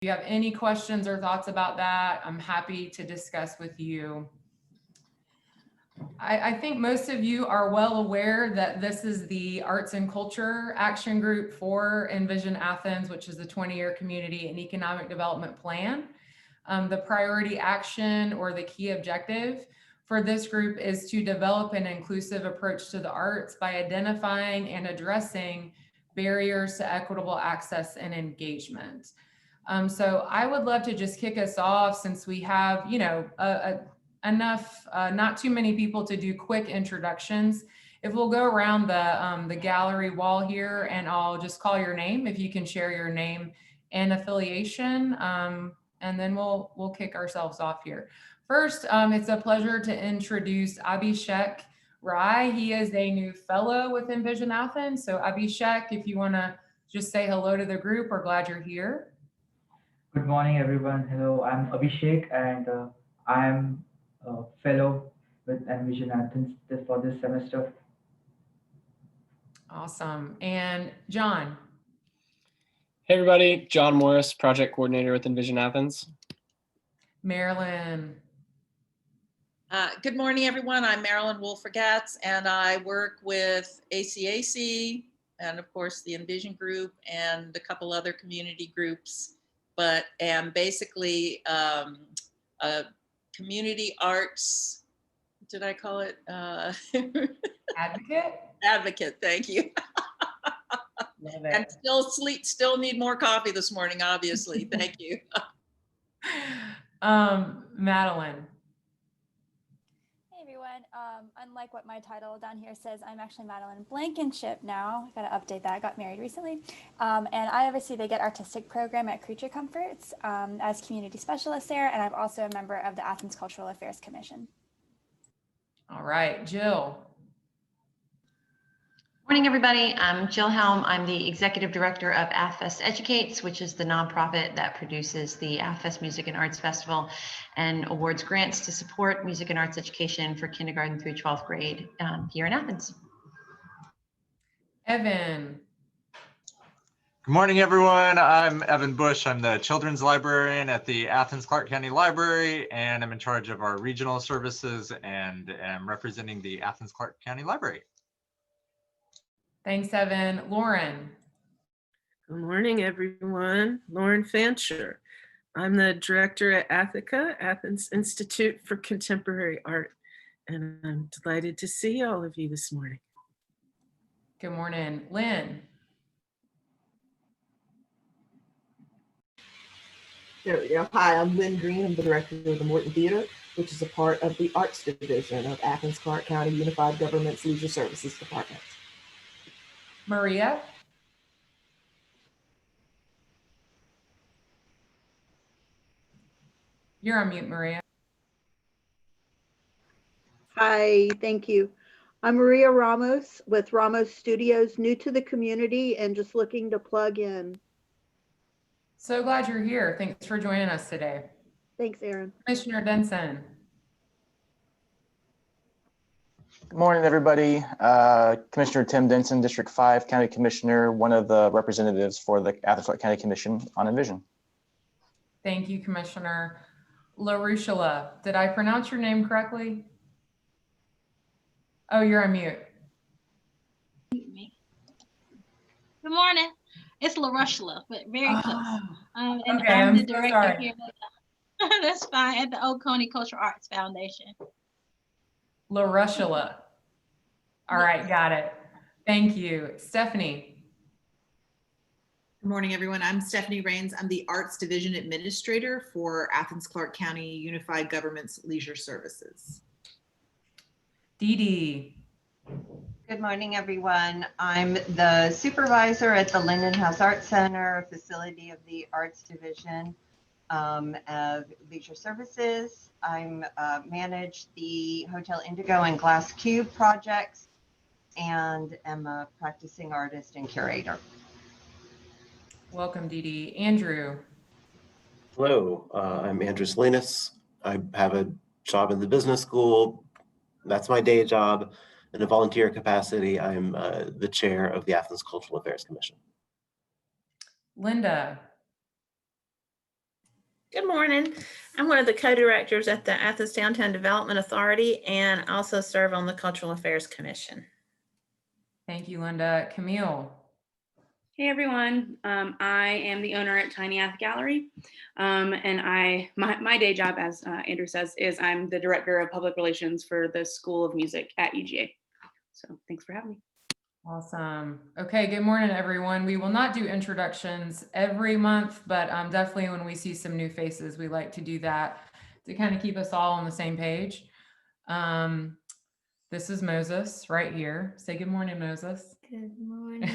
you have any questions or thoughts about that, I'm happy to discuss with you. I think most of you are well aware that this is the Arts and Culture Action Group for Envision Athens, which is the 20-year community and economic development plan. The priority action or the key objective for this group is to develop an inclusive approach to the arts by identifying and addressing barriers to equitable access and engagement. So I would love to just kick us off, since we have, enough, not too many people to do quick introductions. If we'll go around the gallery wall here, and I'll just call your name, if you can share your name and affiliation, and then we'll kick ourselves off here. First, it's a pleasure to introduce Abhishek Rai. He is a new fellow with Envision Athens. So Abhishek, if you want to just say hello to the group, we're glad you're here. Good morning, everyone. Hello, I'm Abhishek, and I'm a fellow with Envision Athens for this semester. Awesome. And John. Hey, everybody. John Morris, project coordinator with Envision Athens. Marilyn. Good morning, everyone. I'm Marilyn Wolfergatz, and I work with ACAC and, of course, the Envision Group and a couple other community groups, but am basically a community arts, did I call it? Advocate? Advocate, thank you. Love it. And still need more coffee this morning, obviously. Thank you. Madeline. Hey everyone, unlike what my title down here says, I'm actually Madeline Blankenship now. I gotta update that, I got married recently. And I oversee the Get Artistic program at Creature Comforts as community specialist there, and I'm also a member of the Athens Cultural Affairs Commission. All right, Jill. Morning, everybody. I'm Jill Helm. I'm the executive director of AFFEST Educates, which is the nonprofit that produces the AFFEST Music and Arts Festival and awards grants to support music and arts education for kindergarten through 12th grade here in Athens. Evan. Good morning, everyone. I'm Evan Bush. I'm the children's librarian at the Athens Clark County Library, and I'm in charge of our regional services and am representing the Athens Clark County Library. Thanks, Evan. Lauren. Good morning, everyone. Lauren Fancher. I'm the director at Athica, Athens Institute for Contemporary Art, and I'm delighted to see all of you this morning. Good morning. Lynn. There we go. Hi, I'm Lynn Green. I'm the director of the Morton Theater, which is a part of the Arts Division of Athens Clark County Unified Government's Leisure Services Department. Maria. You're on mute, Maria. Hi, thank you. I'm Maria Ramos with Ramos Studios, new to the community and just looking to plug in. So glad you're here. Thanks for joining us today. Thanks, Erin. Commissioner Denson. Good morning, everybody. Commissioner Tim Denson, District 5 County Commissioner, one of the representatives for the Athens Clark County Commission on Envision. Thank you, Commissioner. LaRushela, did I pronounce your name correctly? Oh, you're on mute. Good morning. It's LaRushela, but very close. And okay, I'm the so director sorry. here. That's fine, at the Oconee Cultural Arts Foundation. LaRushela. All right, got it. Thank you. Stephanie. Good morning, everyone. I'm Stephanie Rains. I'm the Arts Division Administrator for Athens Clark County Unified Government's Leisure Services. Dee Dee. Good morning, everyone. I'm the supervisor at the Linden House Art Center, a facility of the Arts Division of Leisure Services. I'm manage the Hotel Indigo and Glass Cube projects and am a practicing artist and curator. Welcome, Dee Dee. Andrew. Hello, I'm Andrew Salinas. I have a job in the business school. That's my day job. In a volunteer capacity, I'm the chair of the Athens Cultural Affairs Commission. Linda. Good morning. I'm one of the co-directors at the Athens Downtown Development Authority and also serve on the Cultural Affairs Commission. Thank you, Linda. Camille. Hey everyone, I am the owner at Tiny Ath Gallery, and my day job, as Andrew says, is I'm the director of public relations for the School of Music at UGA. So thanks for having me. Awesome. Okay, good morning, everyone. We will not do introductions every month, but definitely when we see some new faces, we like to do that to kind of keep us all on the same page. This is Moses right here. Say good morning, Moses. Good morning.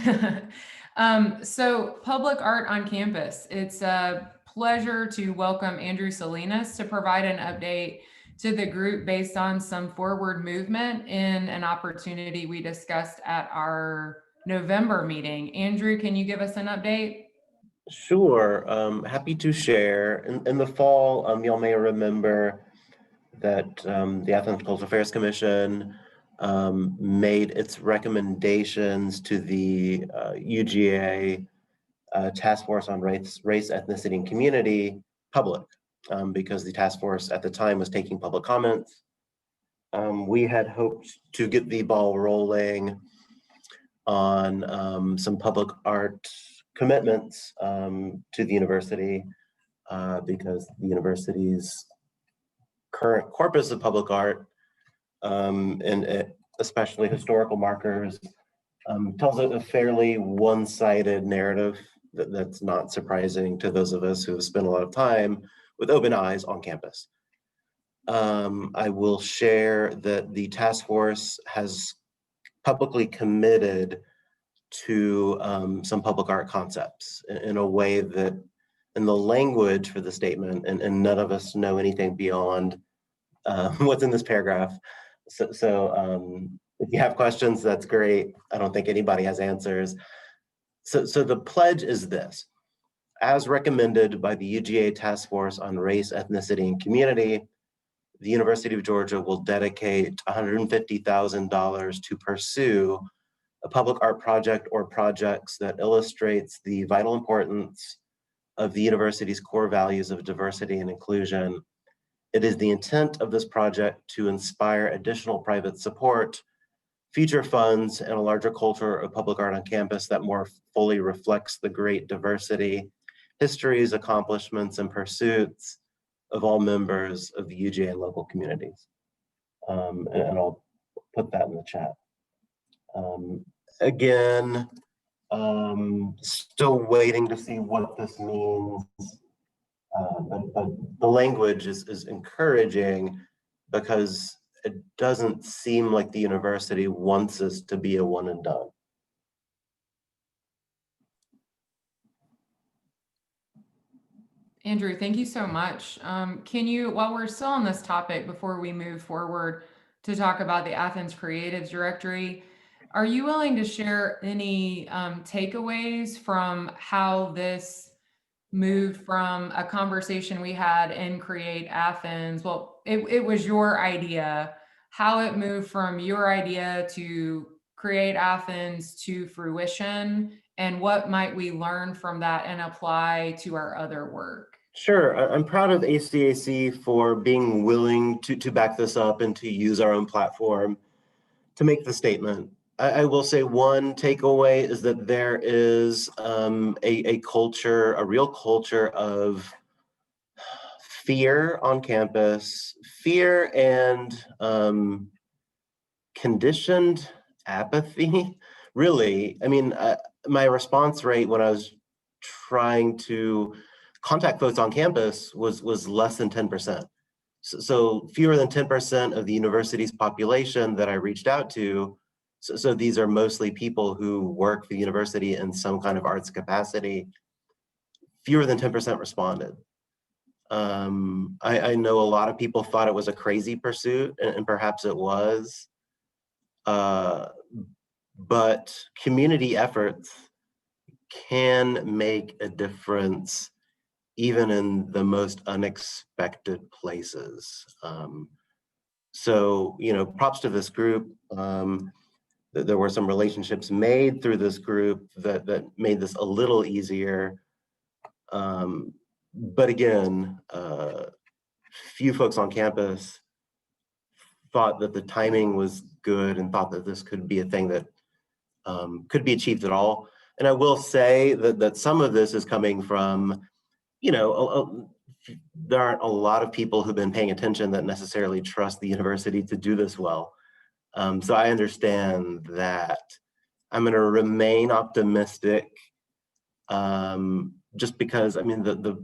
So public art on campus. It's a pleasure to welcome Andrew Salinas to provide an update to the group based on some forward movement in an opportunity we discussed at our November meeting. Andrew, can you give us an update? Sure, happy to share. In the fall, y'all may remember that the Athens Cultural Affairs Commission made its recommendations to the UGA Task Force on Race, Ethnicity, and Community public, because the task force at the time was taking public comments. We had hoped to get the ball rolling on some public art commitments to the university, because the university's current corpus of public art, and especially historical markers, tells a fairly one-sided narrative that's not surprising to those of us who have spent a lot of time with open eyes on campus. I will share that the task force has publicly committed to some public art concepts in a way that, in the language for the statement, and none of us know anything beyond what's in this paragraph. So if you have questions, that's great. I don't think anybody has answers. So the pledge is this: as recommended by the UGA Task Force on Race, Ethnicity, and Community, the University of Georgia will dedicate $150,000 to pursue a public art project or projects that illustrates the vital importance of the university's core values of diversity and inclusion. It is the intent of this project to inspire additional private support, future funds, and a larger culture of public art on campus that more fully reflects the great diversity, histories, accomplishments, and pursuits of all members of the UGA and local communities. And I'll put that in the chat. Again, still waiting to see what this means. But the language is encouraging, because it doesn't seem like the university wants us to be a one and done. Andrew, thank you so much. Can you, while we're still on this topic, before we move forward to talk about the Athens Creatives Directory, are you willing to share any takeaways from how this moved from a conversation we had in Create Athens? Well, it was your idea, how it moved from your idea to Create Athens to fruition, and what might we learn from that and apply to our other work? Sure, I'm proud of ACAC for being willing to back this up and to use our own platform to make the statement. I will say one takeaway is that there is a culture, a real culture of fear on campus, fear and conditioned apathy, really. I mean, my response rate when I was trying to contact folks on campus was less than 10%. So fewer than 10% of the university's population that I reached out to. So these are mostly people who work for the university in some kind of arts capacity. Fewer than 10% responded. I know a lot of people thought it was a crazy pursuit, and perhaps it was. But community efforts can make a difference even in the most unexpected places. So, you know, props to this group. There were some relationships made through this group that made this a little easier. but again, few folks on campus thought that the timing was good and thought that this could be a thing that could be achieved at all. And I will say that some of this is coming from, you know, there aren't a lot of people who've been paying attention that necessarily trust the university to do this well. So I understand that. I'm going to remain optimistic, just because, I mean, the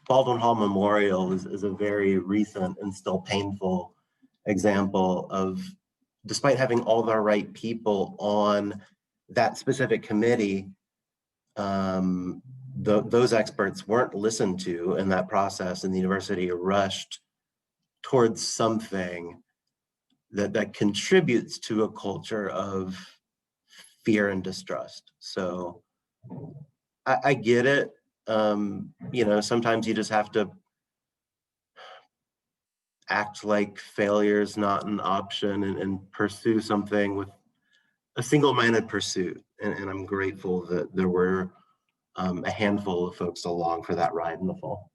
Baldwin Hall Memorial is a very recent and still painful example of, despite having all the right people on that specific committee, those experts weren't listened to in that process, and the university rushed towards something that contributes to a culture of fear and distrust. So I get it. You know, sometimes you just have to act like failure is not an option and pursue something with a single-minded pursuit. And I'm grateful that there were a handful of folks along for that ride in the fall.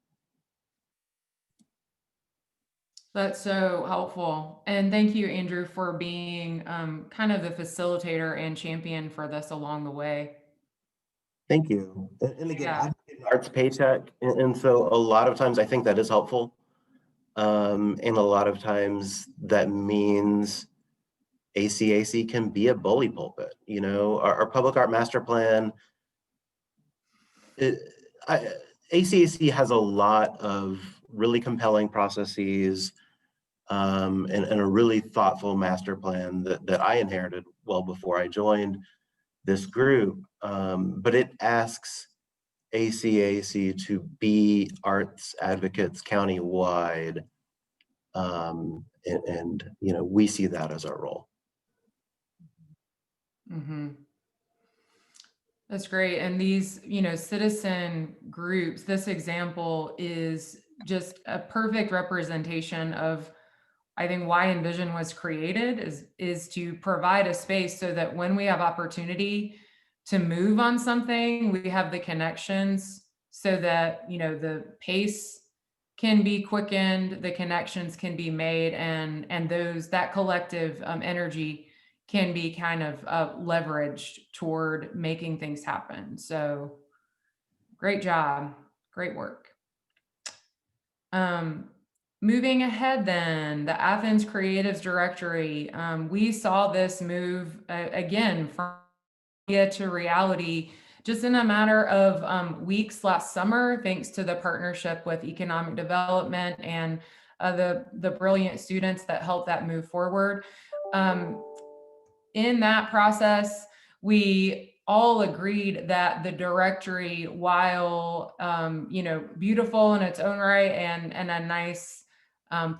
That's so helpful. And thank you, Andrew, for being kind of the facilitator and champion for this along the way. Thank you. And again, Yeah. I get an arts paycheck. And so a lot of times I think that is helpful. And a lot of times that means ACAC can be a bully pulpit. You know, our public art master plan, ACAC has a lot of really compelling processes, and a really thoughtful master plan that I inherited well before I joined this group. But it asks ACAC to be arts advocates countywide. And you know, we see that as our role. Mm-hmm. That's great. And these, you know, citizen groups, this example is just a perfect representation of, I think, why Envision was created is to provide a space so that when we have opportunity to move on something, we have the connections so that, you know, the pace can be quickened, the connections can be made, and that collective energy can be kind of leveraged toward making things happen. So great job, great work. Moving ahead then, the Athens Creatives Directory. We saw this move again from idea to reality just in a matter of weeks last summer, thanks to the partnership with economic development and the brilliant students that helped that move forward. In that process, we all agreed that the directory, while you know, beautiful in its own right and a nice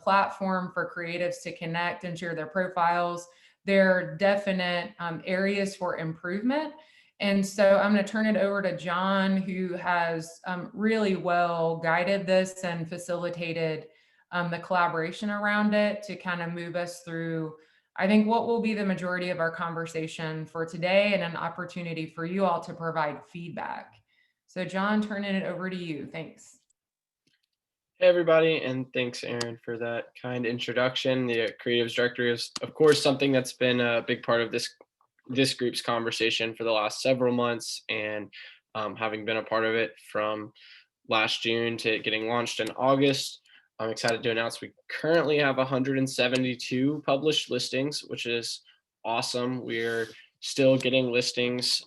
platform for creatives to connect and share their profiles, there are definite areas for improvement. And so I'm going to turn it over to John, who has really well guided this and facilitated the collaboration around it to kind of move us through, I think, what will be the majority of our conversation for today and an opportunity for you all to provide feedback. So John, turning it over to you. Thanks. Hey everybody, and thanks Aaron for that kind introduction. The Creatives Directory is, of course, something that's been a big part of this group's conversation for the last several months, and having been a part of it from last June to getting launched in August, I'm excited to announce we currently have 172 published listings, which is awesome. We're still getting listings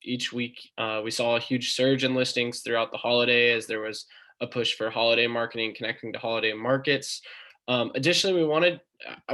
each week. We saw a huge surge in listings throughout the holiday as there was a push for holiday marketing, connecting to holiday markets. Additionally, we wanted,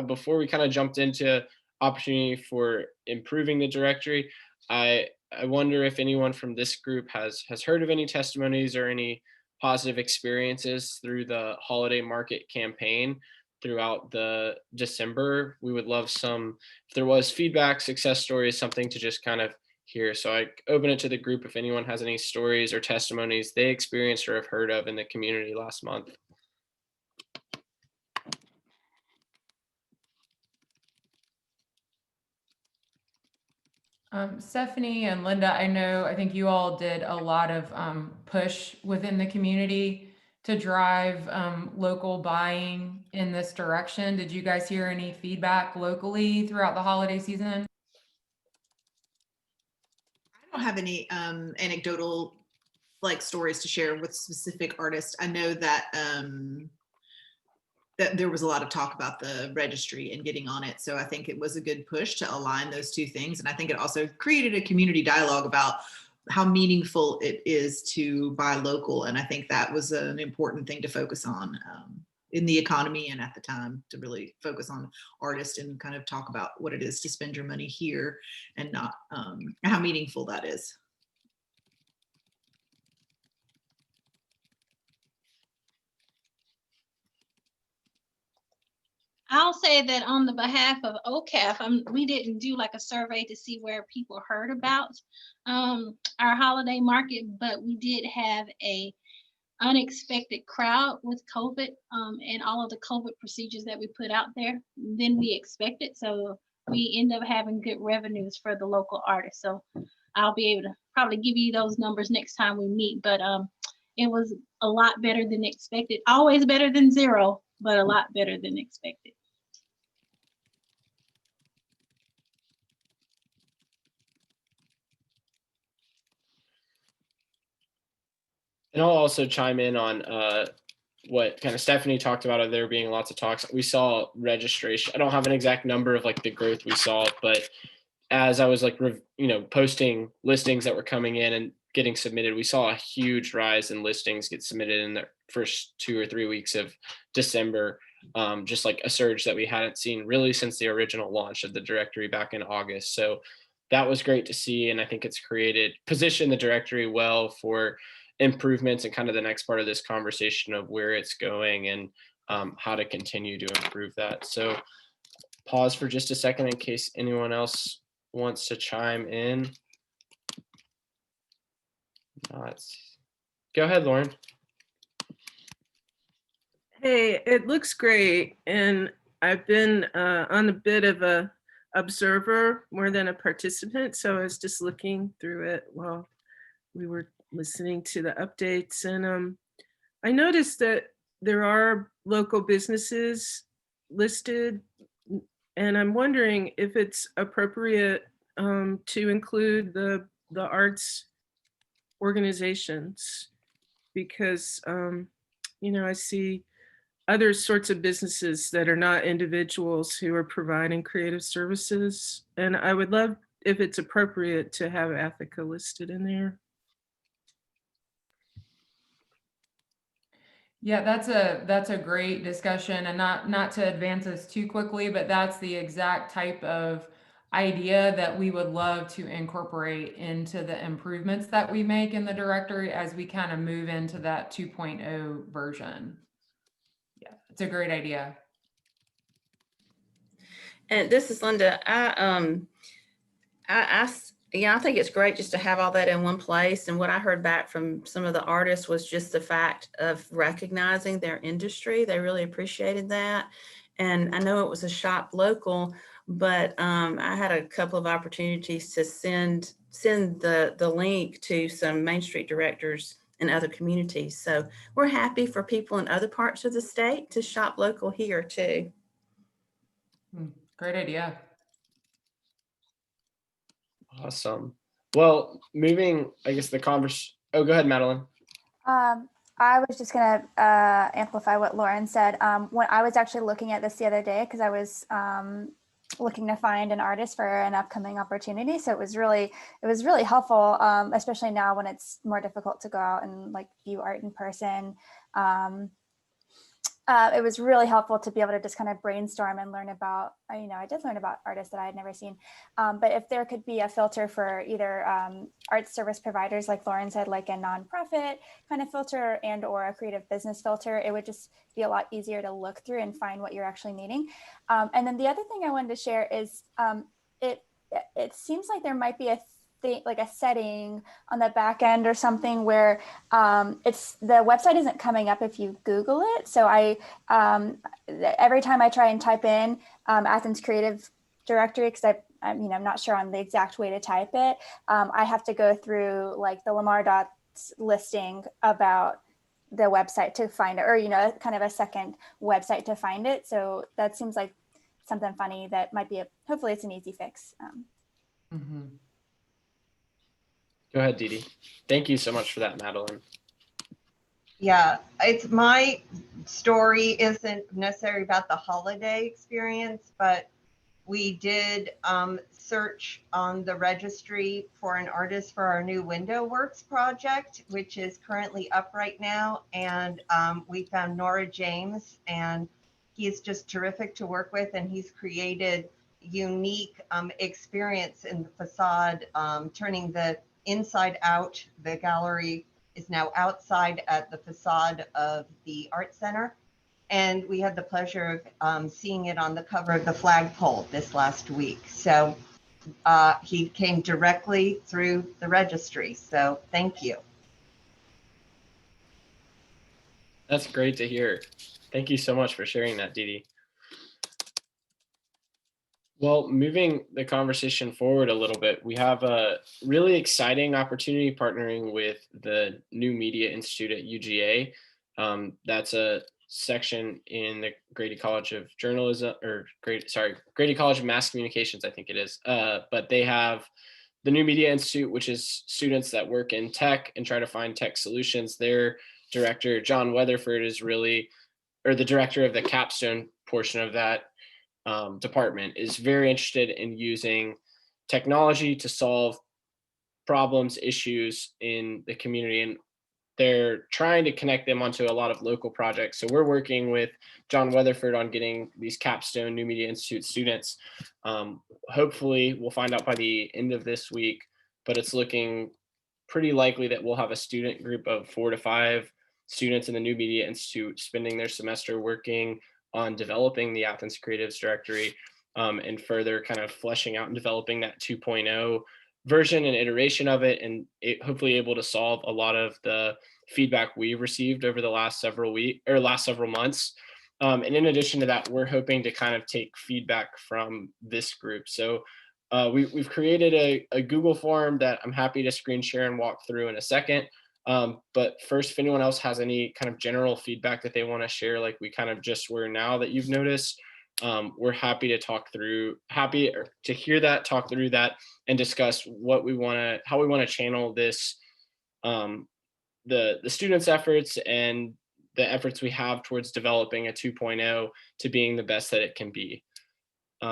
before we kind of jumped into opportunity for improving the directory, I wonder if anyone from this group has heard of any testimonies or any positive experiences through the holiday market campaign throughout the December. We would love some, if there was feedback, success stories, something to just kind of hear. So I open it to the group if anyone has any stories or testimonies they experienced or have heard of in the community last month. Stephanie and Linda, I think you all did a lot of push within the community to drive local buying in this direction. Did you guys hear any feedback locally throughout the holiday season? I don't have any anecdotal like stories to share with specific artists. I know that that there was a lot of talk about the registry and getting on it. So I think it was a good push to align those two things. And I think it also created a community dialogue about how meaningful it is to buy local. And I think that was an important thing to focus on in the economy and at the time, to really focus on artists and kind of talk about what it is to spend your money here and not how meaningful that is. I'll say that on the behalf of OCAF, we didn't do like a survey to see where people heard about our holiday market, but we did have a unexpected crowd with COVID and all of the COVID procedures that we put out there than we expected. So we end up having good revenues for the local artists. So I'll be able to probably give you those numbers next time we meet, but it was a lot better than expected. Always better than zero, but a lot better than expected. And I'll also chime in on what kind of Stephanie talked about, there being lots of talks. We saw registration. I don't have an exact number of like the growth we saw, but as I was like, posting listings that were coming in and getting submitted, we saw a huge rise in listings get submitted in the first 2 or 3 weeks of December. Just like a surge that we hadn't seen really since the original launch of the directory back in August. So that was great to see. And I think it's positioned the directory well for improvements and kind of the next part of this conversation of where it's going and how to continue to improve that. So pause for just a second in case anyone else wants to chime in. Go ahead, Lauren. Hey, it looks great. And I've been on a bit of a observer more than a participant. So I was just looking through it while we were listening to the updates. And I noticed that there are local businesses listed. And I'm wondering if it's appropriate to include the arts organizations, because I see other sorts of businesses that are not individuals who are providing creative services. And I would love if it's appropriate to have Athica listed in there. Yeah, that's a great discussion, and not to advance us too quickly, but that's the exact type of idea that we would love to incorporate into the improvements that we make in the directory as we kind of move into that 2.0 version. Yeah, it's a great idea. And this is Linda. I think it's great just to have all that in one place. And what I heard back from some of the artists was just the fact of recognizing their industry. They really appreciated that. And I know it was a shop local, but I had a couple of opportunities to send the link to some Main Street directors in other communities. So we're happy for people in other parts of the state to shop local here too. Great idea. Awesome. Well, moving, I guess the conversation. Oh, go ahead, Madeline. I was just going to amplify what Lauren said. When I was actually looking at this the other day, because I was looking to find an artist for an upcoming opportunity. So it was really helpful, especially now when it's more difficult to go out and like view art in person. It was really helpful to be able to just kind of brainstorm and learn about, I did learn about artists that I had never seen. But if there could be a filter for either art service providers, like Lauren said, like a nonprofit kind of filter and or a creative business filter, it would just be a lot easier to look through and find what you're actually needing. And then the other thing I wanted to share is it seems like there might be like a setting on the back end or something where the website isn't coming up if you Google it. So every time I try and type in Athens Creative Directory, because I'm not sure on the exact way to type it. I have to go through like the Lamar Dots listing about the website to find it, or, kind of a second website to find it. So that seems like something funny that might be hopefully it's an easy fix. Go ahead, Dee Dee. Thank you so much for that, Madeline. Yeah, it's my story isn't necessarily about the holiday experience, but we did search on the registry for an artist for our new Window Works project, which is currently up right now. And we found Nora James, and he's just terrific to work with. And he's created unique experience in the facade, turning the inside out. The gallery is now outside at the facade of the Art Center. And we had the pleasure of seeing it on the cover of the flagpole this last week. So he came directly through the registry. So thank you. That's great to hear. Thank you so much for sharing that, Dee Dee. Well, moving the conversation forward a little bit, we have a really exciting opportunity partnering with the New Media Institute at UGA. That's a section in the Grady College of Journalism, or Grady College of Mass Communications, I think it is. But they have the New Media Institute, which is students that work in tech and try to find tech solutions. Their director, John Weatherford, is really, or the director of the capstone portion of that department, is very interested in using technology to solve problems, issues in the community, and they're trying to connect them onto a lot of local projects. So we're working with John Weatherford on getting these capstone New Media Institute students. Hopefully we'll find out by the end of this week, but it's looking pretty likely that we'll have a student group of 4 to 5 students in the New Media Institute spending their semester working on developing the Athens Creatives Directory, and further kind of fleshing out and developing that 2.0 version and iteration of it, and hopefully able to solve a lot of the feedback we've received over the last several months. And in addition to that, we're hoping to kind of take feedback from this group. So we've created a Google form that I'm happy to screen share and walk through in a second. But first, if anyone else has any kind of general feedback that they want to share, like we kind of just were now that you've noticed, we're happy to hear that, talk through that, and discuss how we want to channel this, the students' efforts and the efforts we have towards developing a 2.0 to being the best that it can be.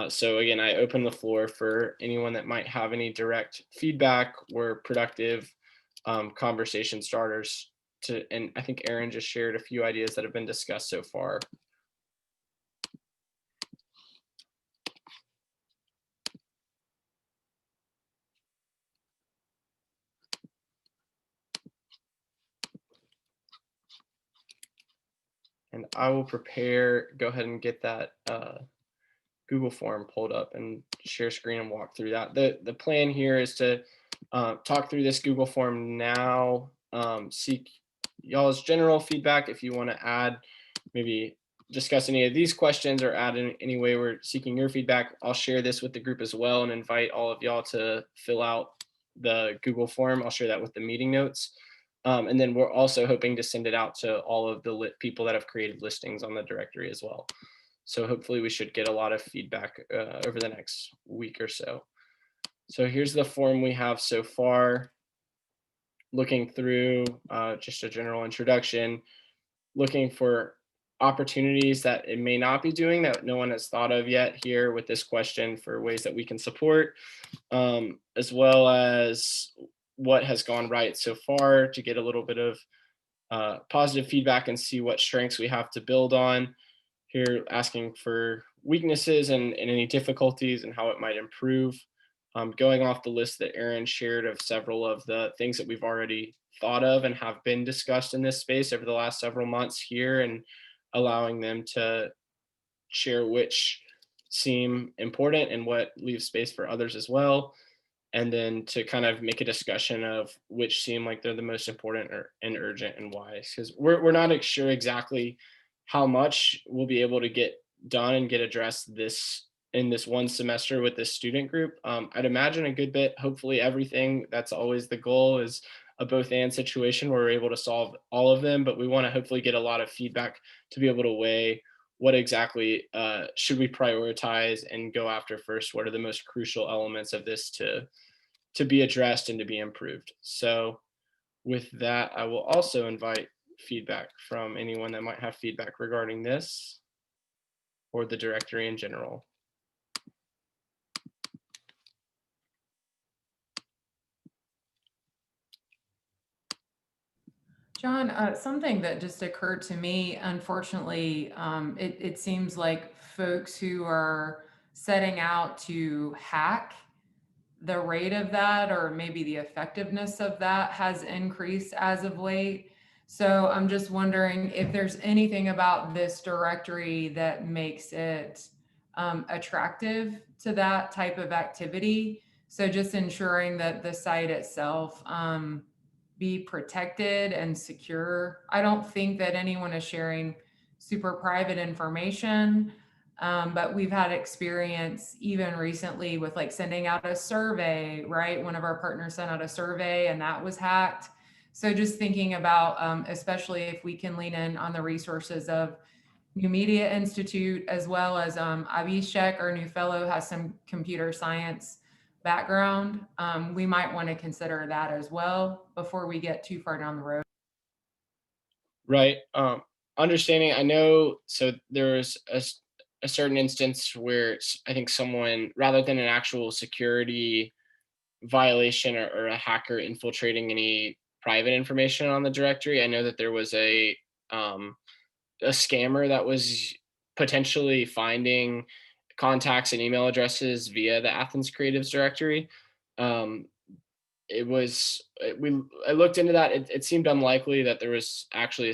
So again, I open the floor for anyone that might have any direct feedback or productive conversation starters and I think Aaron just shared a few ideas that have been discussed so far. And I will go ahead and get that Google form pulled up and share screen and walk through that. The plan here is to talk through this Google form now, seek y'all's general feedback. If you want to add, maybe discuss any of these questions or add in any way we're seeking your feedback, I'll share this with the group as well and invite all of y'all to fill out the Google form. I'll share that with the meeting notes. And then we're also hoping to send it out to all of the people that have created listings on the directory as well. So hopefully we should get a lot of feedback over the next week or so. So here's the form we have so far. Looking through just a general introduction, looking for opportunities that it may not be doing that no one has thought of yet here with this question for ways that we can support, as well as what has gone right so far to get a little bit of positive feedback and see what strengths we have to build on. Here asking for weaknesses and any difficulties and how it might improve. Going off the list that Aaron shared of several of the things that we've already thought of and have been discussed in this space over the last several months here, and allowing them to share which seem important and what leaves space for others as well. And then to kind of make a discussion of which seem like they're the most important and urgent and why. Because we're not sure exactly how much we'll be able to get done and get addressed this in this one semester with this student group. I'd imagine a good bit, hopefully everything, that's always the goal, is a both and situation where we're able to solve all of them, but we want to hopefully get a lot of feedback to be able to weigh what exactly should we prioritize and go after first. What are the most crucial elements of this to be addressed and to be improved? So with that, I will also invite feedback from anyone that might have feedback regarding this or the directory in general. John, something that just occurred to me, unfortunately, it seems like folks who are setting out to hack, the rate of that, or maybe the effectiveness of that, has increased as of late. So I'm just wondering if there's anything about this directory that makes it attractive to that type of activity. So just ensuring that the site itself be protected and secure. I don't think that anyone is sharing super private information. But we've had experience even recently with like sending out a survey, right? One of our partners sent out a survey and that was hacked. So just thinking about, especially if we can lean in on the resources of New Media Institute, as well as Abhishek, our new fellow, has some computer science background. We might want to consider that as well before we get too far down the road. Right. Understanding, I know, so there was a certain instance where I think someone, rather than an actual security violation or a hacker infiltrating any private information on the directory, I know that there was a scammer that was potentially finding contacts and email addresses via the Athens Creatives directory. I looked into that. It seemed unlikely that there was actually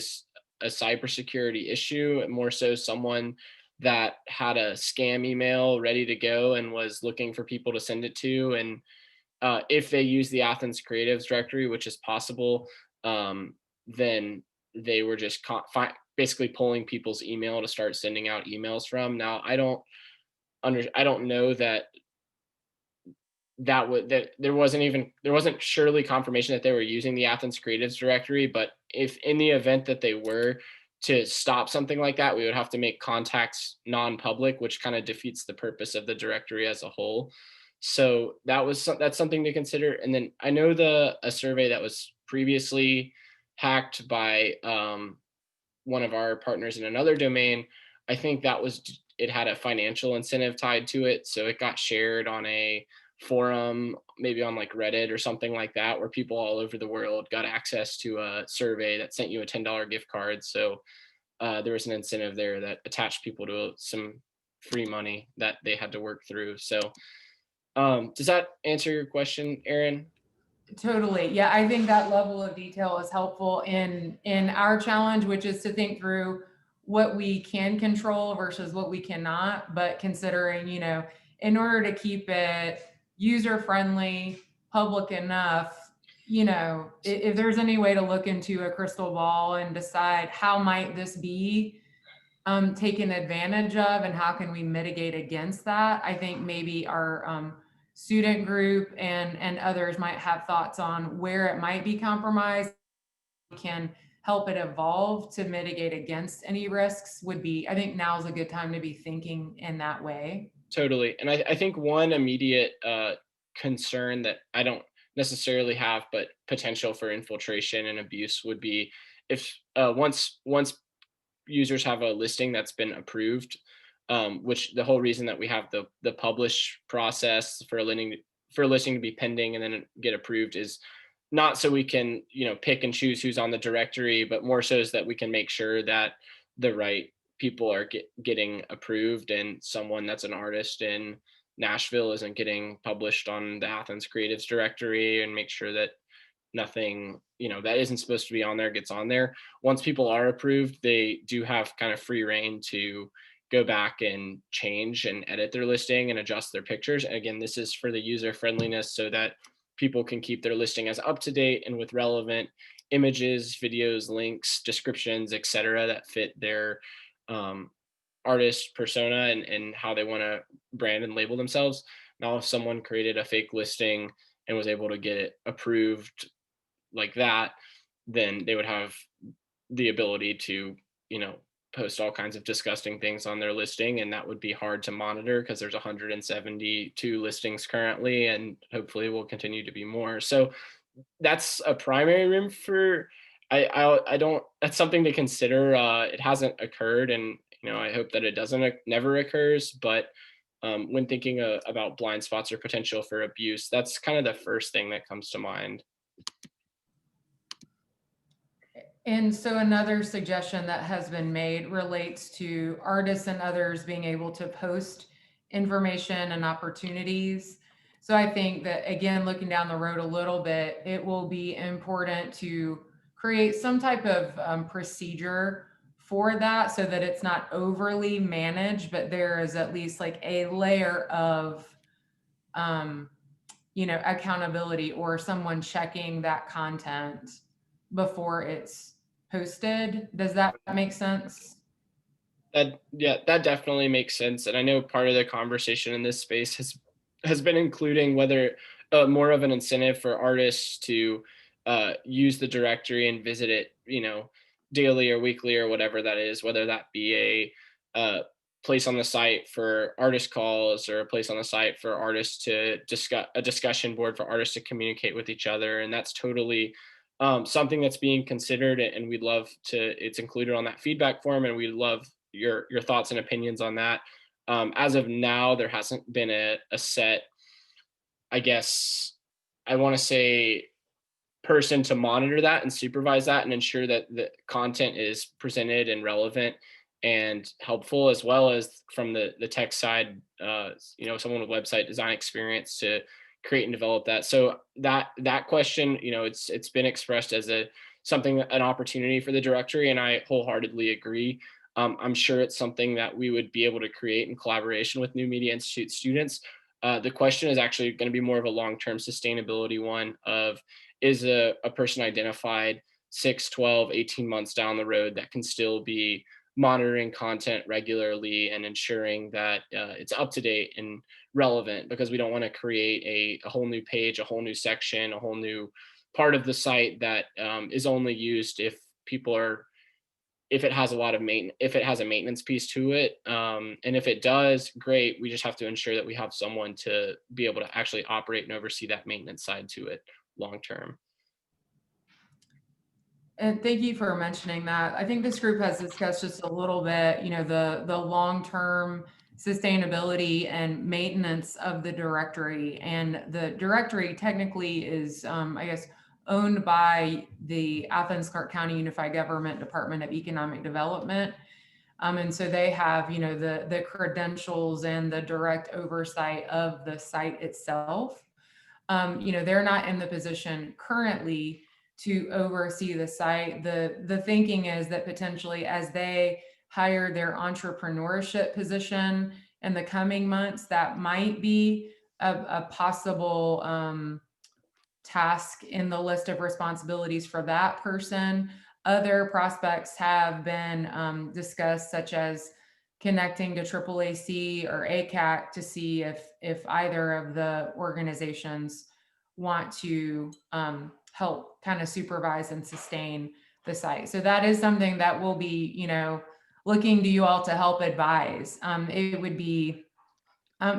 a cybersecurity issue, more so someone that had a scam email ready to go and was looking for people to send it to. And if they use the Athens Creatives directory, which is possible, then they were just basically pulling people's email to start sending out emails from. Now, I don't know that there wasn't surely confirmation that they were using the Athens Creatives directory, but if in the event that they were to stop something like that, we would have to make contacts non-public, which kind of defeats the purpose of the directory as a whole. So that's something to consider. And then I know a survey that was previously hacked by one of our partners in another domain. I think it had a financial incentive tied to it, so it got shared on a forum, maybe on like Reddit or something like that, where people all over the world got access to a survey that sent you a $10 gift card. So there was an incentive there that attached people to some free money that they had to work through. So does that answer your question, Aaron? Totally. Yeah, I think that level of detail is helpful in our challenge, which is to think through what we can control versus what we cannot, but considering, in order to keep it user friendly, public enough, if there's any way to look into a crystal ball and decide how might this be taken advantage of and how can we mitigate against that, I think maybe our student group and others might have thoughts on where it might be compromised, can help it evolve to mitigate against any risks. I think now's a good time to be thinking in that way. Totally. And I think one immediate concern that I don't necessarily have, but potential for infiltration and abuse would be if once users have a listing that's been approved, which the whole reason that we have the publish process for a listing to be pending and then get approved is not so we can pick and choose who's on the directory, but more so is that we can make sure that the right people are getting approved, and someone that's an artist in Nashville isn't getting published on the Athens Creatives directory, and make sure that nothing that isn't supposed to be on there gets on there. Once people are approved, they do have kind of free reign to go back and change and edit their listing and adjust their pictures. And again, this is for the user friendliness so that people can keep their listing as up to date and with relevant images, videos, links, descriptions, etc., that fit their artist persona and how they want to brand and label themselves. Now, if someone created a fake listing and was able to get it approved like that, then they would have the ability to, post all kinds of disgusting things on their listing, and that would be hard to monitor because there's 172 listings currently, and hopefully will continue to be more. So that's a primary room for, I don't, that's something to consider. It hasn't occurred, and I hope that it doesn't, never occurs, but when thinking about blind spots or potential for abuse, that's kind of the first thing that comes to mind. And so another suggestion that has been made relates to artists and others being able to post information and opportunities. So I think that, again, looking down the road a little bit, it will be important to create some type of procedure for that so that it's not overly managed, but there is at least like a layer of accountability or someone checking that content before it's posted. Does that make sense? That definitely makes sense. And I know part of the conversation in this space has been including whether more of an incentive for artists to use the directory and visit it, daily or weekly or whatever that is, whether that be a place on the site for artist calls or a place on the site for artists to discuss, a discussion board for artists to communicate with each other. And that's totally something that's being considered, and we'd love to, it's included on that feedback form, and we'd love your thoughts and opinions on that. As of now, there hasn't been a set, I guess, I want to say, person to monitor that and supervise that and ensure that the content is presented and relevant and helpful, as well as from the tech side, someone with website design experience to create and develop that. So that question, it's been expressed as an opportunity for the directory, and I wholeheartedly agree. I'm sure it's something that we would be able to create in collaboration with New Media Institute students. The question is actually going to be more of a long-term sustainability one of, is a person identified 6, 12, 18 months down the road that can still be monitoring content regularly and ensuring that it's up to date and relevant, because we don't want to create a whole new page, a whole new section, a whole new part of the site that is only used if it has a lot of maintenance, if it has a maintenance piece to it. And if it does, great. We just have to ensure that we have someone to be able to actually operate and oversee that maintenance side to it long term. And thank you for mentioning that. I think this group has discussed just a little bit, the long-term sustainability and maintenance of the directory. And the directory technically is, I guess, owned by the Athens Clarke County Unified Government Department of Economic Development. And so they have, the credentials and the direct oversight of the site itself. They're not in the position currently to oversee the site. The thinking is that potentially as they hire their entrepreneurship position in the coming months, that might be a possible task in the list of responsibilities for that person. Other prospects have been discussed, such as connecting to AAAC or ACAC to see if either of the organizations want to help kind of supervise and sustain the site. So that is something that we'll be, looking to you all to help advise. It would be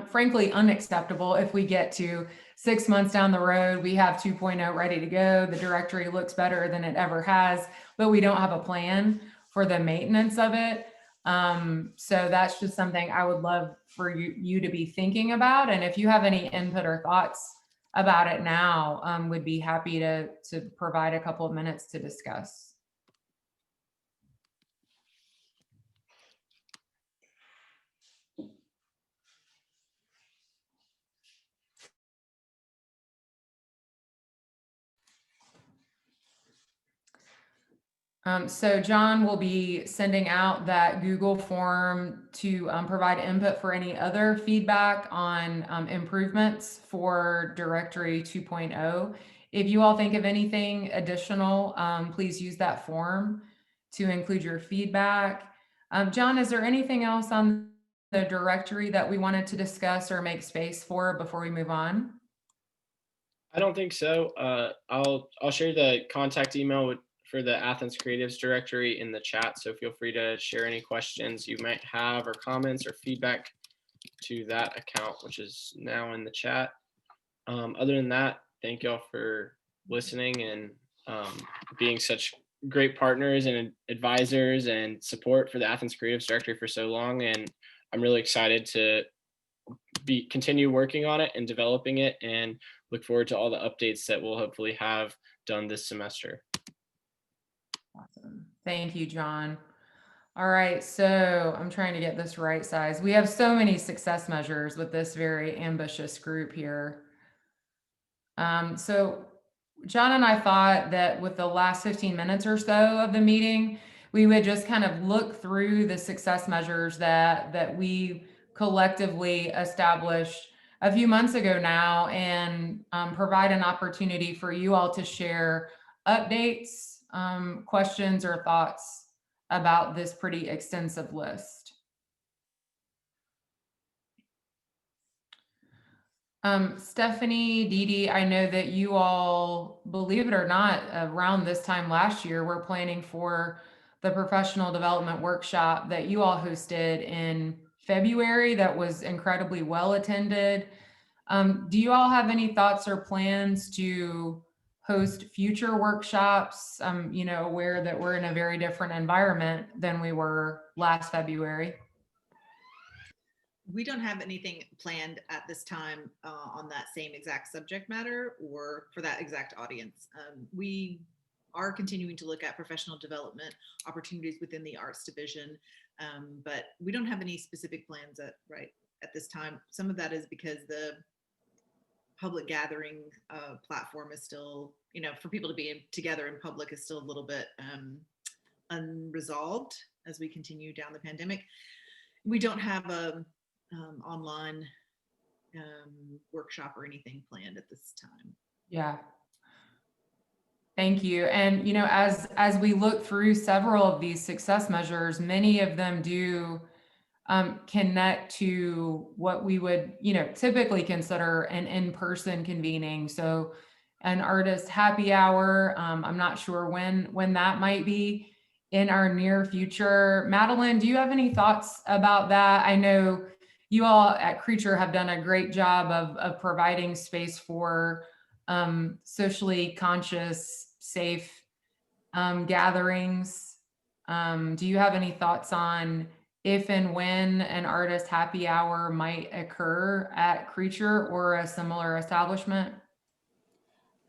frankly unacceptable if we get to 6 months down the road, we have 2.0 ready to go. The directory looks better than it ever has, but we don't have a plan for the maintenance of it. So that's just something I would love for you to be thinking about. And if you have any input or thoughts about it now, would be happy to provide a couple of minutes to discuss. So John will be sending out that Google form to provide input for any other feedback on improvements for Directory 2.0. If you all think of anything additional, please use that form to include your feedback. John, is there anything else on the directory that we wanted to discuss or make space for before we move on? I don't think so. I'll share the contact email for the Athens Creatives directory in the chat. So feel free to share any questions you might have or comments or feedback to that account, which is now in the chat. Other than that, thank y'all for listening and being such great partners and advisors and support for the Athens Creatives directory for so long. And I'm really excited to continue working on it and developing it, and look forward to all the updates that we'll hopefully have done this semester. Awesome. Thank you, John. All right, so I'm trying to get this right size. We have so many success measures with this very ambitious group here. So John and I thought that with the last 15 minutes or so of the meeting, we would just kind of look through the success measures that we collectively established a few months ago now, and provide an opportunity for you all to share updates, questions, or thoughts about this pretty extensive list. Stephanie, Dee Dee, I know that you all, believe it or not, around this time last year, were planning for the professional development workshop that you all hosted in February that was incredibly well attended. Do you all have any thoughts or plans to host future workshops? Aware that we're in a very different environment than we were last February. We don't have anything planned at this time on that same exact subject matter or for that exact audience. We are continuing to look at professional development opportunities within the arts division, but we don't have any specific plans at this time. Some of that is because the public gathering platform is still, for people to be together in public is still a little bit unresolved as we continue down the pandemic. We don't have a online workshop or anything planned at this time. Yeah. Thank you. And, as we look through several of these success measures, many of them do connect to what we would, typically consider an in-person convening. So an artist happy hour, I'm not sure when that might be in our near future. Madeline, do you have any thoughts about that? I know you all at Creature have done a great job of providing space for socially conscious, safe gatherings. Do you have any thoughts on if and when an artist happy hour might occur at Creature or a similar establishment?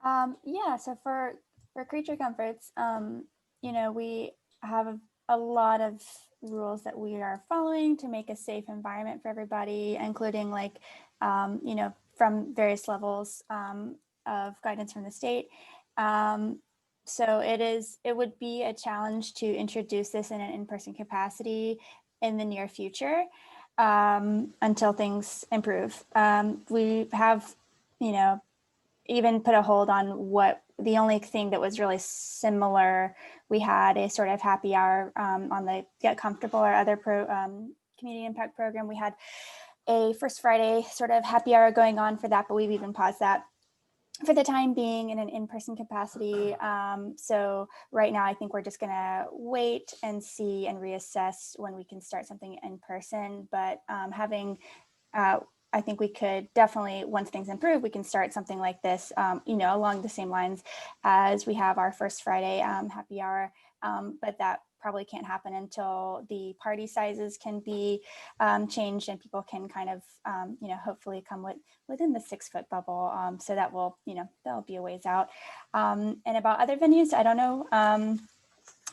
Yeah, so for Creature Comforts, we have a lot of rules that we are following to make a safe environment for everybody, including from various levels of guidance from the state. So it would be a challenge to introduce this in an in-person capacity in the near future until things improve. We have, even put a hold on the only thing that was really similar. We had a sort of happy hour on the Get Comfortable, our other community impact program. We had a First Friday sort of happy hour going on for that, but we've even paused that for the time being in an in-person capacity. So right now, I think we're just gonna wait and see and reassess when we can start something in person. But I think we could definitely, once things improve, we can start something like this, along the same lines as we have our First Friday happy hour. But that probably can't happen until the party sizes can be changed and people can kind of, hopefully come within the 6-foot bubble. So that will, that'll be a ways out. And about other venues, I don't know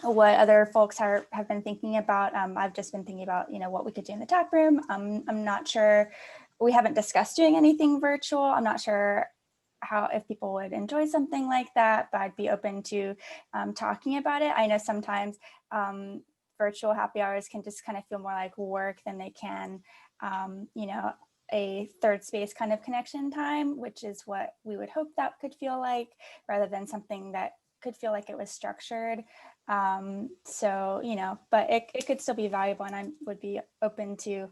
what other folks have been thinking about. I've just been thinking about, what we could do in the tap room. I'm not sure. We haven't discussed doing anything virtual. I'm not sure if people would enjoy something like that, but I'd be open to talking about it. I know sometimes virtual happy hours can just kind of feel more like work than they can, a third space kind of connection time, which is what we would hope that could feel like, rather than something that could feel like it was structured. So, you know, but it could still be valuable, and I would be open to, you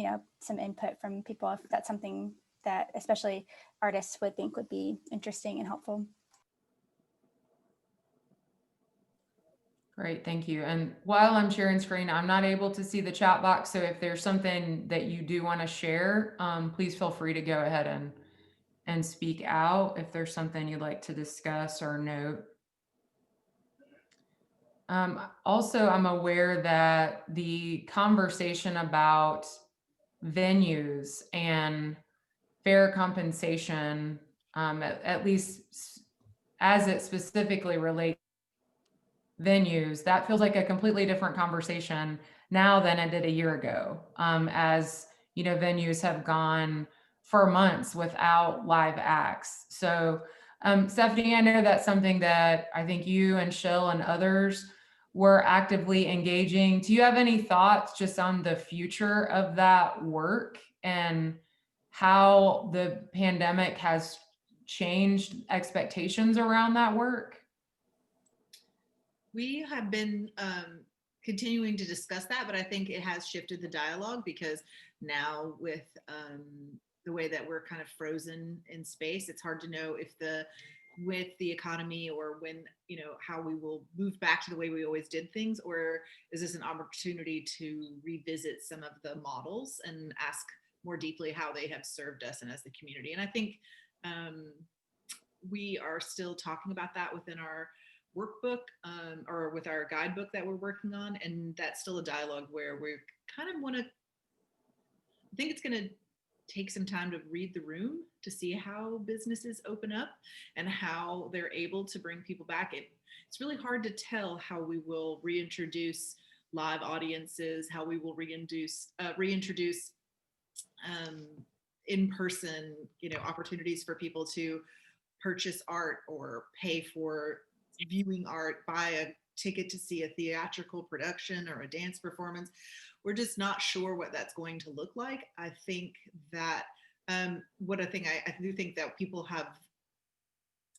know, some input from people if that's something that especially artists would think would be interesting and helpful. Great, thank you. And while I'm sharing screen, I'm not able to see the chat box. So if there's something that you do want to share, please feel free to go ahead and speak out if there's something you'd like to discuss or note. Also, I'm aware that the conversation about venues and fair compensation, at least as it specifically relates venues, that feels like a completely different conversation now than it did a year ago. As you know, venues have gone for months without live acts. So Stephanie, I know that's something that I think you and Shill and others were actively engaging. Do you have any thoughts just on the future of that work and how the pandemic has changed expectations around that work? We have been continuing to discuss that, but I think it has shifted the dialogue, because now with the way that we're kind of frozen in space, it's hard to know if with the economy or when, you know, how we will move back to the way we always did things, or is this an opportunity to revisit some of the models and ask more deeply how they have served us and as the community. And I think we are still talking about that within our workbook or with our guidebook that we're working on, and that's still a dialogue where we kind of want to, I think it's going to take some time to read the room to see how businesses open up and how they're able to bring people back. It's really hard to tell how we will reintroduce live audiences, how we will reintroduce in-person, you know, opportunities for people to purchase art or pay for viewing art, buy a ticket to see a theatrical production or a dance performance. We're just not sure what that's going to look like. I think that I do think that people have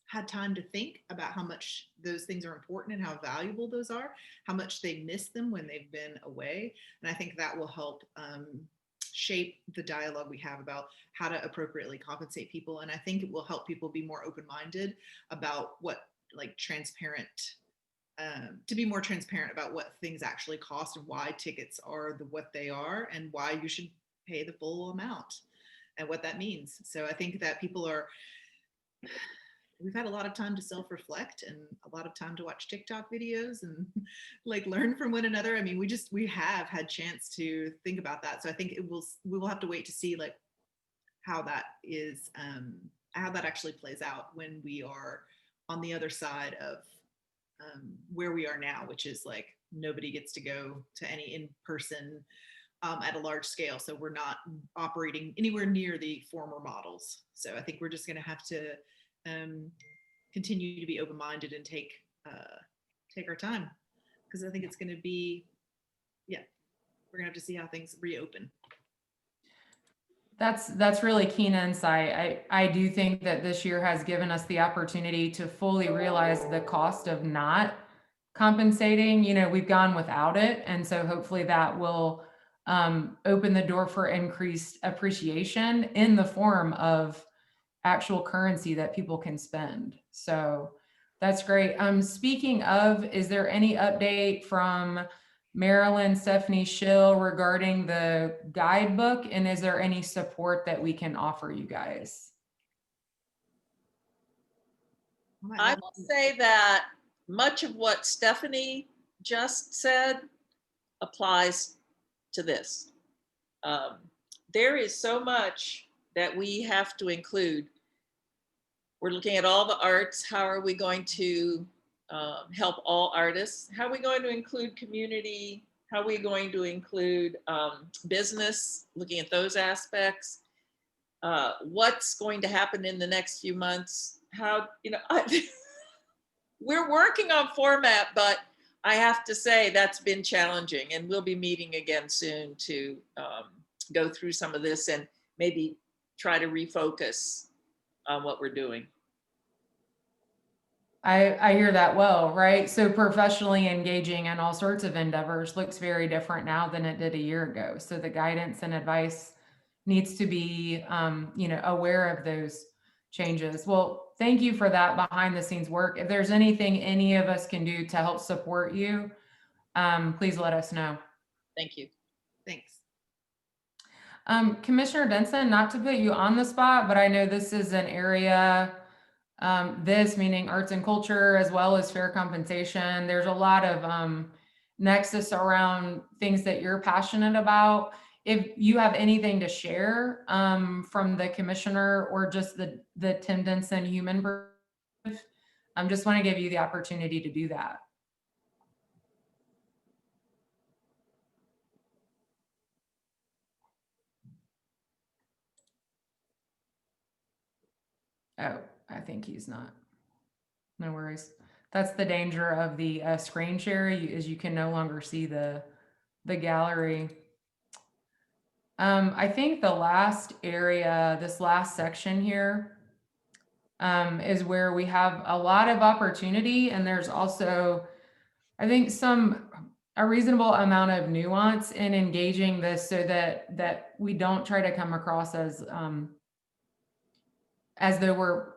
had time to think about how much those things are important and how valuable those are, how much they miss them when they've been away. And I think that will help shape the dialogue we have about how to appropriately compensate people. And I think it will help people be more open-minded about what, like, transparent, to be more transparent about what things actually cost and why tickets are what they are and why you should pay the full amount and what that means. So I think that we've had a lot of time to self-reflect and a lot of time to watch TikTok videos and like learn from one another. I mean, we have had chance to think about that. So I think we will have to wait to see like how that is, how that actually plays out when we are on the other side of where we are now, which is like nobody gets to go to any in-person at a large scale. So we're not operating anywhere near the former models. So I think we're just going to have to continue to be open-minded and take our time, because I think it's going to be, we're going to have to see how things reopen. That's really keen insight. I do think that this year has given us the opportunity to fully realize the cost of not compensating. You know, we've gone without it. And so hopefully that will open the door for increased appreciation in the form of actual currency that people can spend. So that's great. Speaking of, is there any update from Marilyn, Stephanie, Shill regarding the guidebook? And is there any support that we can offer you guys? I will say that much of what Stephanie just said applies to this. There is so much that we have to include. We're looking at all the arts. How are we going to help all artists? How are we going to include community? How are we going to include business, looking at those aspects? What's going to happen in the next few months? How, you know, we're working on format, but I have to say that's been challenging, and we'll be meeting again soon to go through some of this and maybe try to refocus on what we're doing. I hear that well, right? So professionally engaging in all sorts of endeavors looks very different now than it did a year ago. So the guidance and advice needs to be, aware of those changes. Well, thank you for that behind the scenes work. If there's anything any of us can do to help support you, please let us know. Thank you. Thanks. Commissioner Denson, not to put you on the spot, but I know this is an area, this meaning arts and culture, as well as fair compensation. There's a lot of nexus around things that you're passionate about. If you have anything to share from the commissioner or just the Tim Denson human perspective, I just want to give you the opportunity to do that. Oh, I think he's not. No worries. That's the danger of the screen share, is you can no longer see the gallery. I think the last area, this last section here, is where we have a lot of opportunity, and there's also, I think, a reasonable amount of nuance in engaging this, so that we don't try to come across as though we're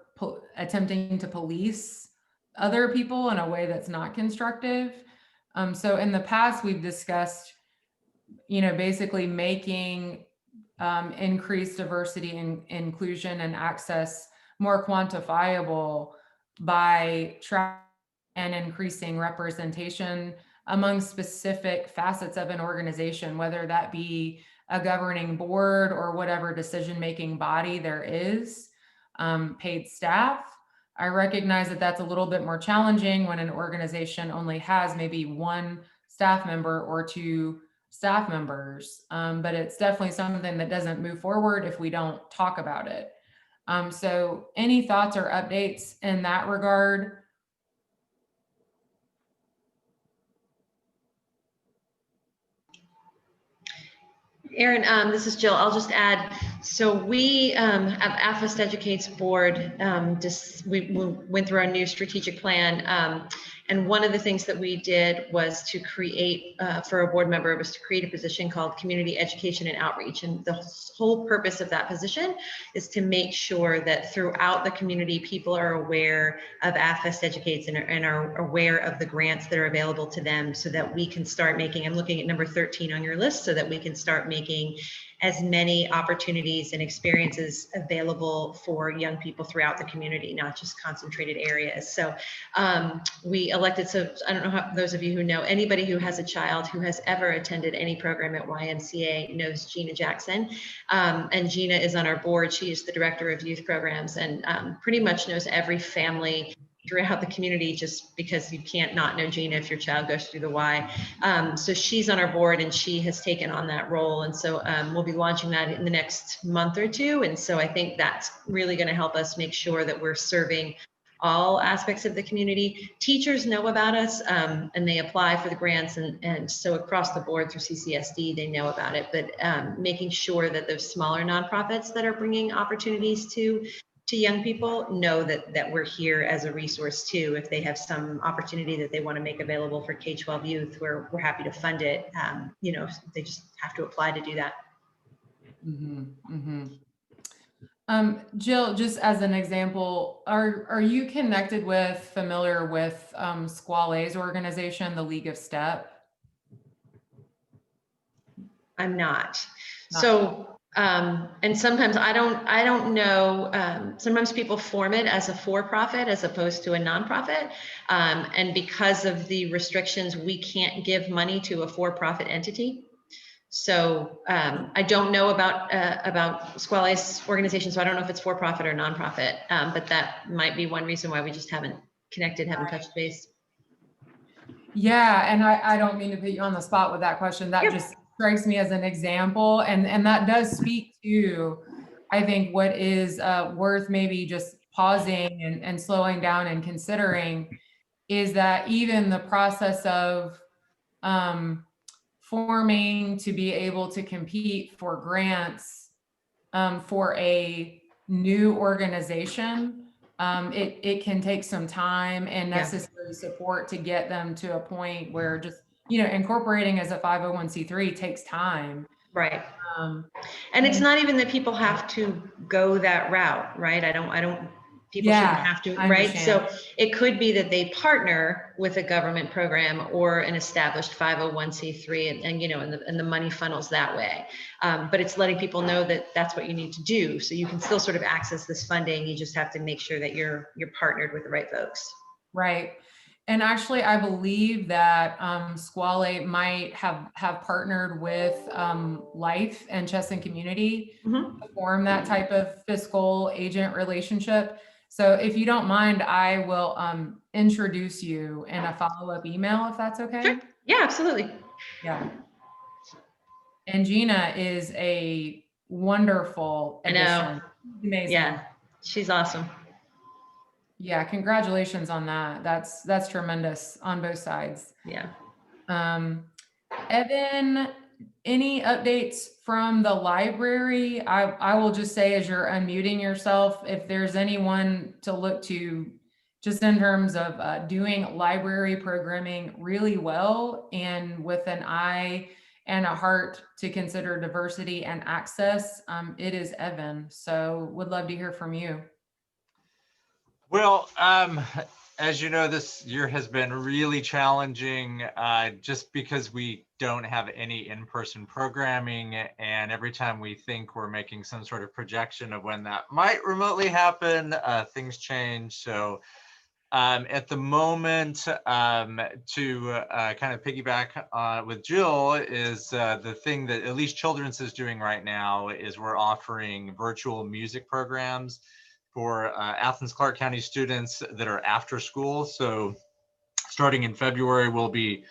attempting to police other people in a way that's not constructive. So in the past, we've discussed, basically making increased diversity and inclusion and access more quantifiable by tracking and increasing representation among specific facets of an organization, whether that be a governing board or whatever decision-making body there is, paid staff. I recognize that that's a little bit more challenging when an organization only has maybe one staff member or two staff members, but it's definitely something that doesn't move forward if we don't talk about it. So any thoughts or updates in that regard? Erin, this is Jill. I'll just add, so we have AFIST Educates Board, we went through our new strategic plan, and one of the things that we did was to create, for a board member, was to create a position called Community Education and Outreach. And the whole purpose of that position is to make sure that throughout the community, people are aware of AFIST Educates and are aware of the grants that are available to them, so that we can start making, I'm looking at number 13 on your list, so that we can start making as many opportunities and experiences available for young people throughout the community, not just concentrated areas. So we elected, so I don't know how, those of you who know, anybody who has a child who has ever attended any program at YMCA knows Gina Jackson. And Gina is on our board. She is the director of youth programs, and pretty much knows every family throughout the community, just because you can't not know Gina if your child goes through the Y. So she's on our board, and she has taken on that role. And so we'll be launching that in the next month or two. And so I think that's really going to help us make sure that we're serving all aspects of the community. Teachers know about us, and they apply for the grants. And so across the board through CCSD, they know about it. But making sure that those smaller nonprofits that are bringing opportunities to young people know that we're here as a resource too. If they have some opportunity that they want to make available for K-12 youth, we're happy to fund it. They just have to apply to do that. Jill, just as an example, are you connected with, familiar with Squale's organization, the League of Step? I'm not. So and sometimes I don't know, sometimes people form it as a for-profit as opposed to a nonprofit. And because of the restrictions, we can't give money to a for-profit entity. So I don't know about Squale's organization, so I don't know if it's for-profit or nonprofit, but that might be one reason why we just haven't connected, haven't touched base. Yeah, and I don't mean to put you on the spot with that question. That just strikes me as an example, and that does speak to, I think, what is worth maybe just pausing and slowing down and considering, is that even the process of forming to be able to compete for grants for a new organization it can take some time and Yeah. necessary support to get them to a point where just, you know, incorporating as a 501c3 takes time. Right. And it's not even that people have to go that route, right? People shouldn't Yeah, have to, I right? understand. So it could be that they partner with a government program or an established 501c3 and you know, and the money funnels that way. But it's letting people know that that's what you need to do. So you can still sort of access this funding. You just have to make sure that you're partnered with the right folks. Right. And actually, I believe that Squale might have partnered with Life and Chesson Community to form that type of fiscal agent relationship. So if you don't mind, I will introduce you in a follow-up email, if that's okay. Sure. Yeah, absolutely. Yeah. And Gina is a wonderful I know. addition. Amazing. Yeah, she's awesome. Yeah, congratulations on that. That's tremendous on both sides. Yeah. Evan, any updates from the library? I will just say, as you're unmuting yourself, if there's anyone to look to just in terms of doing library programming really well and with an eye and a heart to consider diversity and access, it is Evan. So would love to hear from you. Well, as you know, this year has been really challenging just because we don't have any in-person programming. And every time we think we're making some sort of projection of when that might remotely happen, things change. So at the moment, to kind of piggyback with Jill, is the thing that at least Children's is doing right now is we're offering virtual music programs for Athens Clarke County students that are after school. So starting in February, we'll be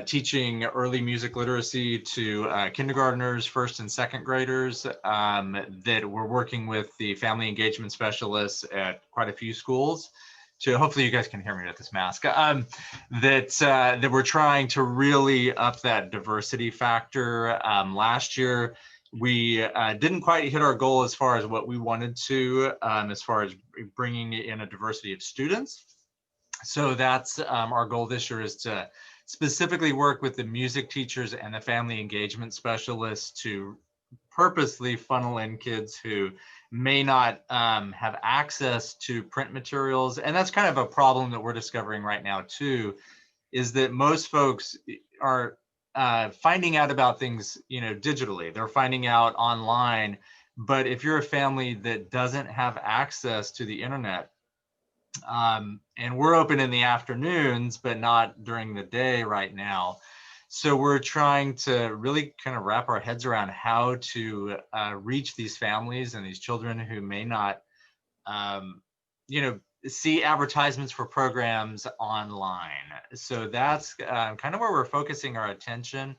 teaching early music literacy to kindergartners, first and second graders that we're working with the family engagement specialists at quite a few schools. So hopefully you guys can hear me with this mask. That we're trying to really up that diversity factor. Last year, we didn't quite hit our goal as far as what we wanted to, as far as bringing in a diversity of students. So that's our goal this year, is to specifically work with the music teachers and the family engagement specialists to purposely funnel in kids who may not have access to print materials. And that's kind of a problem that we're discovering right now too, is that most folks are finding out about things, you know, digitally. They're finding out online. But if you're a family that doesn't have access to the internet, and we're open in the afternoons, but not during the day right now. So we're trying to really kind of wrap our heads around how to reach these families and these children who may not, you know, see advertisements for programs online. So that's kind of where we're focusing our attention.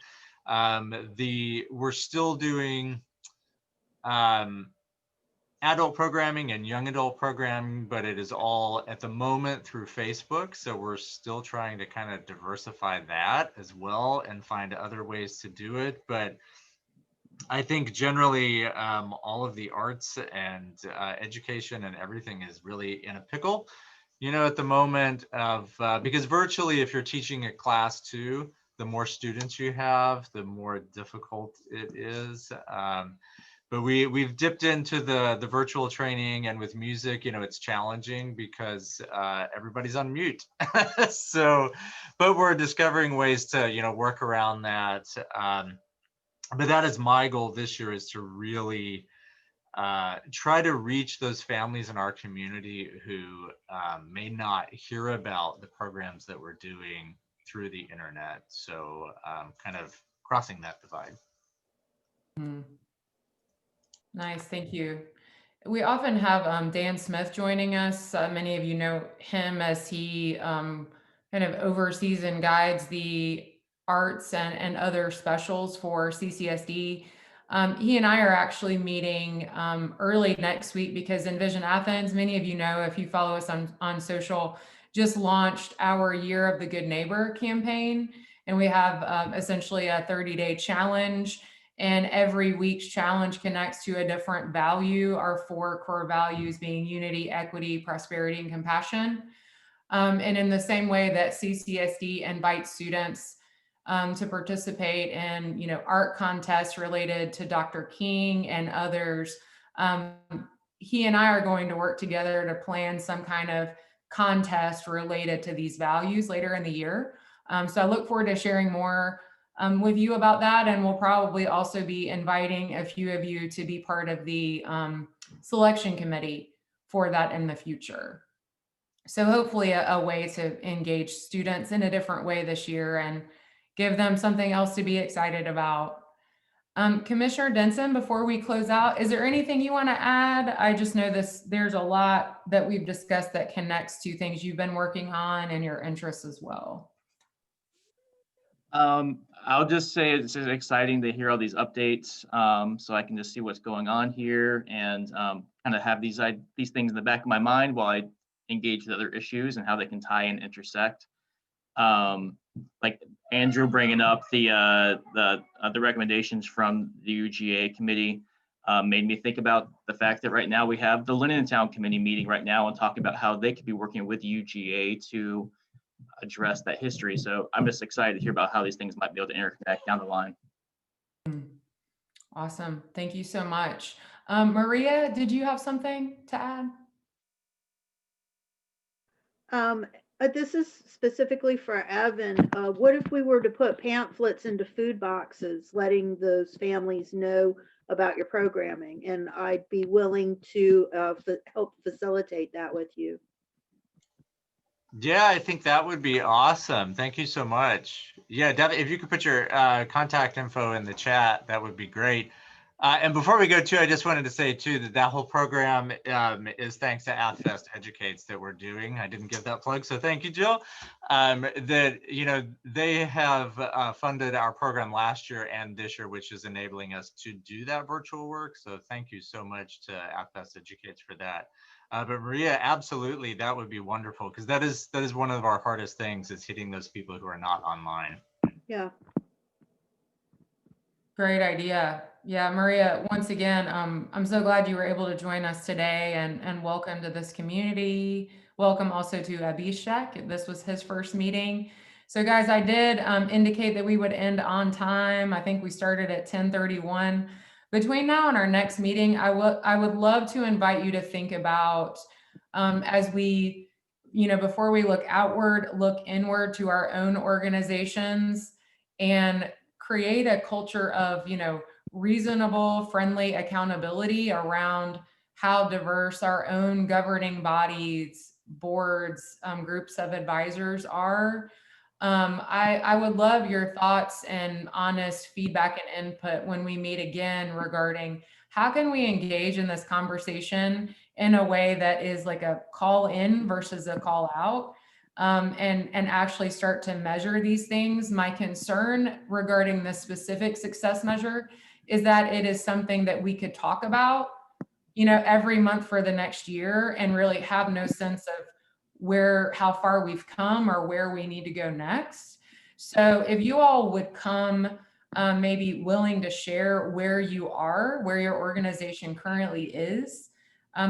We're still doing adult programming and young adult programming, but it is all at the moment through Facebook. So we're still trying to kind of diversify that as well and find other ways to do it. But I think generally all of the arts and education and everything is really in a pickle, you know, at the moment of, because virtually if you're teaching a class too, the more students you have, the more difficult it is. But we've dipped into the virtual training, and with music, you know, it's challenging because everybody's on mute. So, but we're discovering ways to, you know, work around that. But that is my goal this year, is to really try to reach those families in our community who may not hear about the programs that we're doing through the internet. So kind of crossing that divide. Nice, thank you. We often have Dan Smith joining us. Many of you know him as he kind of oversees and guides the arts and other specials for CCSD. He and I are actually meeting early next week because Envision Athens, many of you know if you follow us on social, just launched our Year of the Good Neighbor campaign. And we have essentially a 30-day challenge. And every week's challenge connects to a different value, our 4 core values being unity, equity, prosperity, and compassion. And in the same way that CCSD invites students to participate in, art contests related to Dr. King and others, he and I are going to work together to plan some kind of contest related to these values later in the year. So I look forward to sharing more with you about that. And we'll probably also be inviting a few of you to be part of the selection committee for that in the future. So hopefully a way to engage students in a different way this year and give them something else to be excited about. Commissioner Denson, before we close out, is there anything you want to add? I just know there's a lot that we've discussed that connects to things you've been working on and your interests as well. I'll just say it's exciting to hear all these updates, so I can just see what's going on here and kind of have these things in the back of my mind while I engage with other issues and how they can tie and intersect. Like Andrew bringing up the recommendations from the UGA committee made me think about the fact that right now we have the Town committee meeting right now and talking about how they could be working with UGA to address that history. So I'm just excited to hear about how these things might be able to interconnect down the line. Awesome. Thank you so much. Maria, did you have something to add? This is specifically for Evan. What if we were to put pamphlets into food boxes, letting those families know about your programming? And I'd be willing to help facilitate that with you. Yeah, I think that would be awesome. Thank you so much. Yeah, definitely. If you could put your contact info in the chat, that would be great. And before we go too, I just wanted to say too that whole program is thanks to AthFest Educates that we're doing. I didn't give that plug, so thank you, Jill. They have funded our program last year and this year, which is enabling us to do that virtual work. So thank you so much to AthFest Educates for that. But Maria, absolutely, that would be wonderful, because that is one of our hardest things, is hitting those people who are not online. Yeah. Great idea. Yeah, Maria, once again, I'm so glad you were able to join us today, and welcome to this community. Welcome also to Abhishek. This was his first meeting. So guys, I did indicate that we would end on time. I think we started at 10:31. Between now and our next meeting, I would love to invite you to think about, as we, before we look outward, look inward to our own organizations and create a culture of, reasonable, friendly accountability around how diverse our own governing bodies, boards, groups of advisors are. I would love your thoughts and honest feedback and input when we meet again regarding how can we engage in this conversation in a way that is like a call in versus a call out, and actually start to measure these things. My concern regarding this specific success measure is that it is something that we could talk about, every month for the next year and really have no sense of how far we've come or where we need to go next. So if you all would come maybe willing to share where you are, where your organization currently is,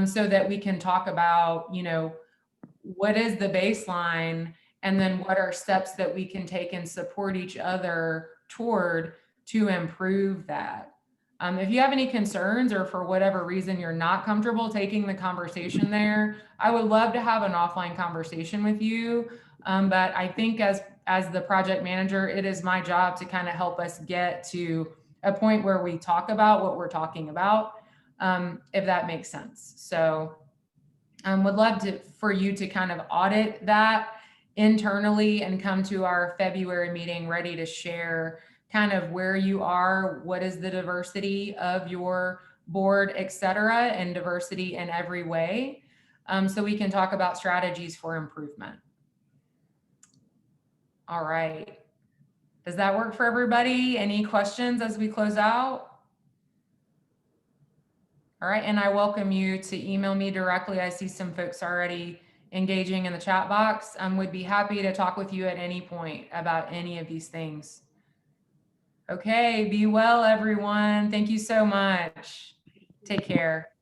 so that we can talk about, what is the baseline and then what are steps that we can take and support each other toward to improve that. If you have any concerns or for whatever reason you're not comfortable taking the conversation there, I would love to have an offline conversation with you. But I think as the project manager, it is my job to kind of help us get to a point where we talk about what we're talking about, if that makes sense. So would love for you to kind of audit that internally and come to our February meeting ready to share kind of where you are, what is the diversity of your board, et cetera, and diversity in every way, so we can talk about strategies for improvement. All right. Does that work for everybody? Any questions as we close out? All right, and I welcome you to email me directly. I see some folks already engaging in the chat box. Would be happy to talk with you at any point about any of these things. Okay, be well, everyone. Thank you so much. Take care.